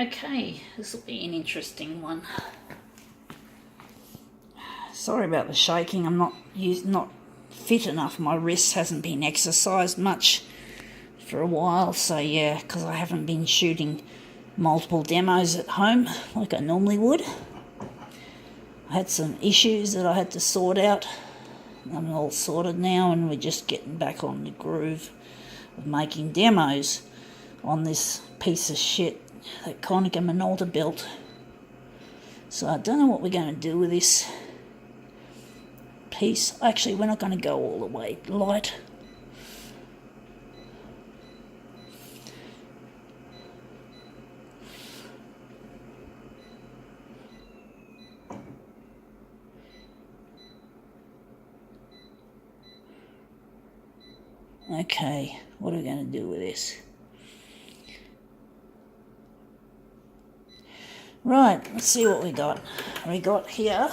Okay, this will be an interesting one. Sorry about the shaking. I'm not fit enough. My wrist hasn't been exercised much for a while, so yeah, because I haven't been shooting multiple demos at home like I normally would. I had some issues that I had to sort out. I'm all sorted now, and we're just getting back on the groove of making demos on this piece of shit that Konica Minolta built. So I don't know what we're going to do with this piece. Actually, we're not going to go all the way light. Okay, what are we going to do with this? Right, let's see what we got. We got here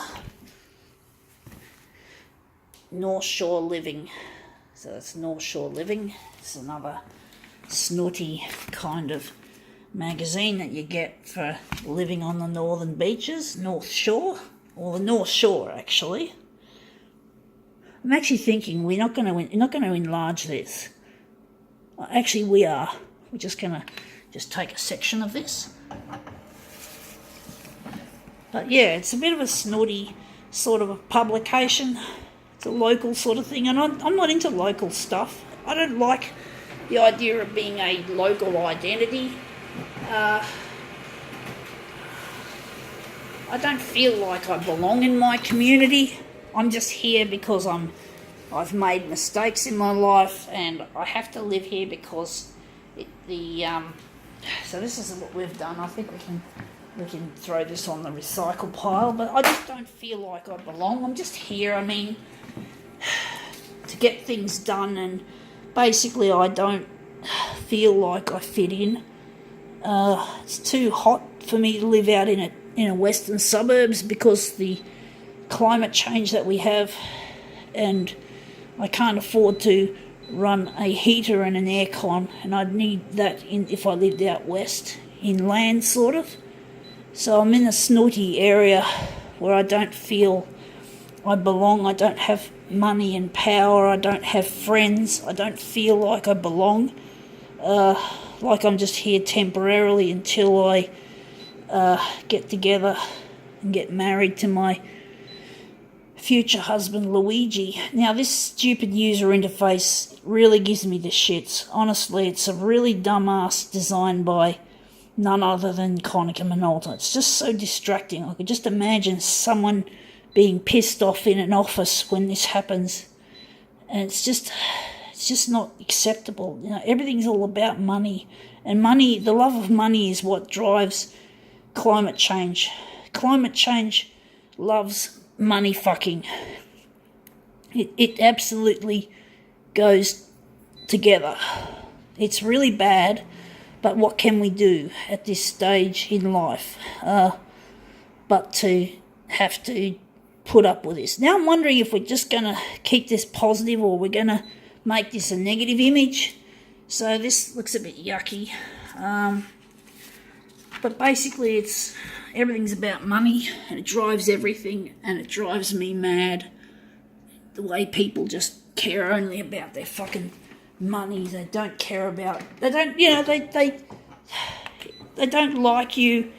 North Shore Living. So that's North Shore Living. It's another snooty kind of magazine that you get for living on the northern beaches, North Shore, or the North Shore actually. I'm actually thinking we're not going to enlarge this. Actually, we are. We're just going to take a section of this. But yeah, it's a bit of a snooty sort of a publication. It's a local sort of thing, and I'm not into local stuff. I don't like the idea of being a local identity. I don't feel like I belong in my community. I'm just here because I've made mistakes in my life, and I have to live here because so this is what we've done. I think we can throw this on the recycle pile, but I just don't feel like I belong. I'm just here, I mean, to get things done, and basically I don't feel like I fit in. It's too hot for me to live out in a western suburbs because the climate change that we have, and I can't afford to run a heater and an aircon, and I'd need that if I lived out west, inland sort of. So I'm in a snooty area where I don't feel I belong. I don't have money and power. I don't have friends. I don't feel like I belong. Like I'm just here temporarily until I get together and get married to my future husband Luigi. Now this stupid user interface really gives me the shits. Honestly, it's a really dumbass design by none other than Konica Minolta. It's just so distracting. I could just imagine someone being pissed off in an office when this happens, and it's just not acceptable. You know, everything's all about money, and money, the love of money, is what drives climate change. Climate change loves money fucking. It absolutely goes together. It's really bad, but what can we do at this stage in life but to have to put up with this? Now I'm wondering if we're just going to keep this positive, or we're going to make this a negative image. So this looks a bit yucky. But basically everything's about money, and it drives everything, and it drives me mad. The way people just care only about their fucking money. They don't care about, they don't like you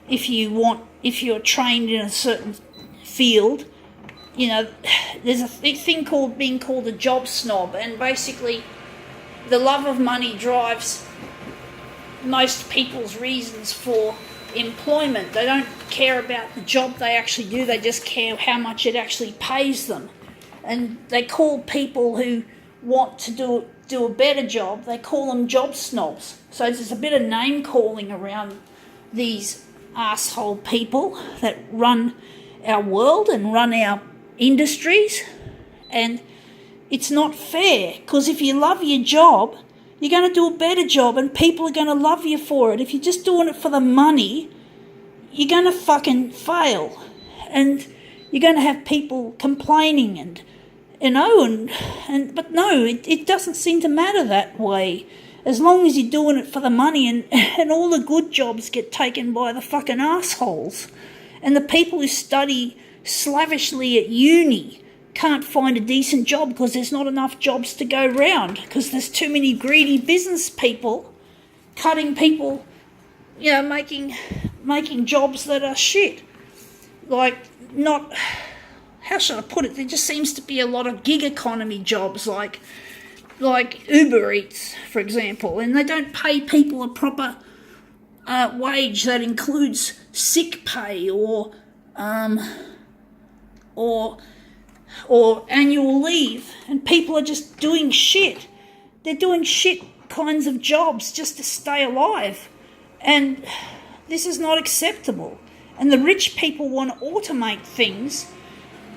if you're trained in a certain field. You know, there's a thing called being called a job snob, and basically the love of money drives most people's reasons for employment. They don't care about the job they actually do, they just care how much it actually pays them. And they call people who want to do a better job, they call them job snobs. So there's a bit of name calling around these asshole people that run our world and run our industries, and it's not fair, because if you love your job, you're going to do a better job, and people are going to love you for it. If you're just doing it for the money, you're going to fucking fail, and you're going to have people complaining, and but no, it doesn't seem to matter that way. as long as you're doing it for the money, and all the good jobs get taken by the fucking assholes. And the people who study slavishly at uni can't find a decent job because there's not enough jobs to go round, because there's too many greedy business people cutting people, making jobs that are shit. Like, not, how should I put it? There just seems to be a lot of gig economy jobs, like Uber Eats, for example, and they don't pay people a proper wage that includes sick pay or annual leave, and people are just doing shit. They're doing shit kinds of jobs just to stay alive, and this is not acceptable. And the rich people want to automate things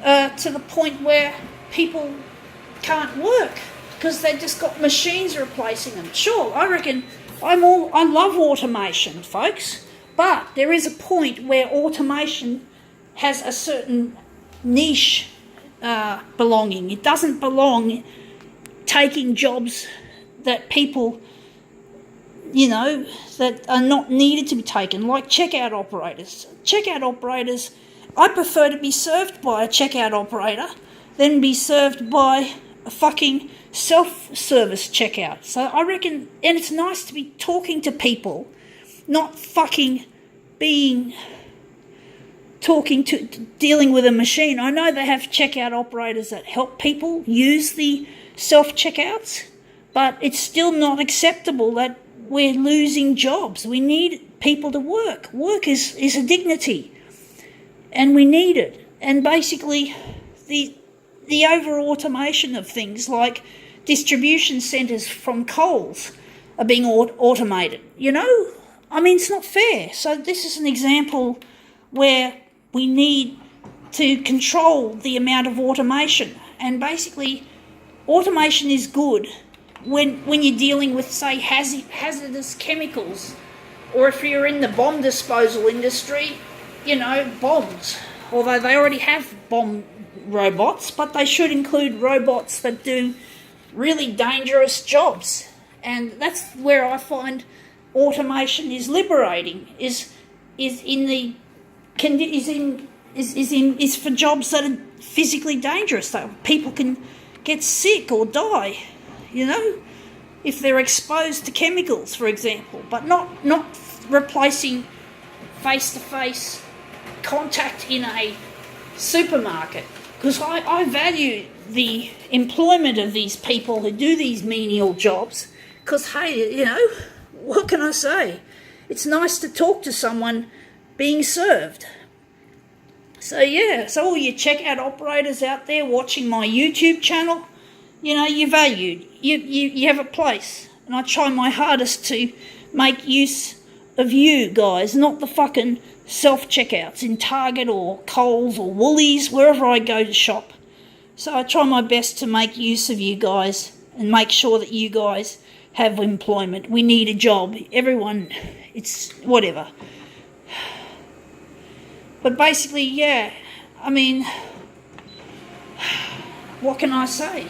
to the point where people can't work because they've just got machines replacing them. Sure, I reckon I love automation, folks, but there is a point where automation has a certain niche belonging. It doesn't belong taking jobs that people, that are not needed to be taken, like checkout operators. Checkout operators, I prefer to be served by a checkout operator than be served by a fucking self-service checkout. So I reckon, and it's nice to be talking to people, not fucking dealing with a machine. I know they have checkout operators that help people use the self-checkouts, but it's still not acceptable that we're losing jobs. We need people to work. Work is a dignity, and we need it. And basically, the over-automation of things like distribution centres from Coles are being automated. It's not fair. So this is an example where we need to control the amount of automation. And basically, automation is good when you're dealing with, say, hazardous chemicals, or if you're in the bomb disposal industry, bombs. Although they already have bomb robots, but they should include robots that do really dangerous jobs. And that's where I find automation is liberating, is for jobs that are physically dangerous, though people can get sick or die, if they're exposed to chemicals, for example, but not replacing face-to-face contact in a supermarket. Because I value the employment of these people who do these menial jobs, because, hey, what can I say? It's nice to talk to someone being served. So all you checkout operators out there watching my YouTube channel, you're valued. You have a place. And I try my hardest to make use of you guys, not the fucking self-checkouts in Target or Coles or Woolies, wherever I go to shop. So I try my best to make use of you guys and make sure that you guys have employment. We need a job. Everyone, it's whatever. But basically, what can I say?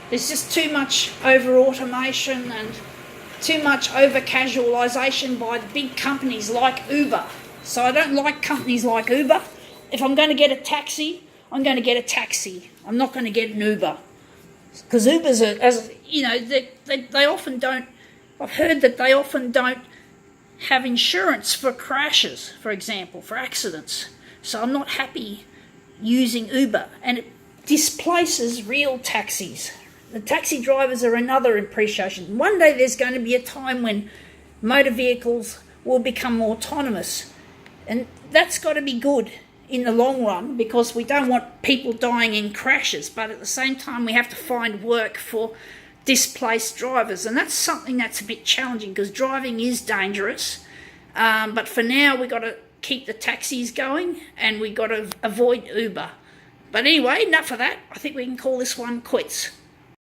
There's just too much over-automation and too much over-casualisation by the big companies like Uber. So I don't like companies like Uber. If I'm going to get a taxi, I'm going to get a taxi. I'm not going to get an Uber. Because Ubers they often don't, I've heard that they often don't have insurance for crashes, for example, for accidents. So I'm not happy using Uber. And it displaces real taxis. The taxi drivers are another appreciation. One day there's going to be a time when motor vehicles will become autonomous. And that's got to be good in the long run, because we don't want people dying in crashes. But at the same time, we have to find work for displaced drivers. And that's something that's a bit challenging, because driving is dangerous. But for now, we've got to keep the taxis going, and we've got to avoid Uber. But anyway, enough of that. I think we can call this one quits.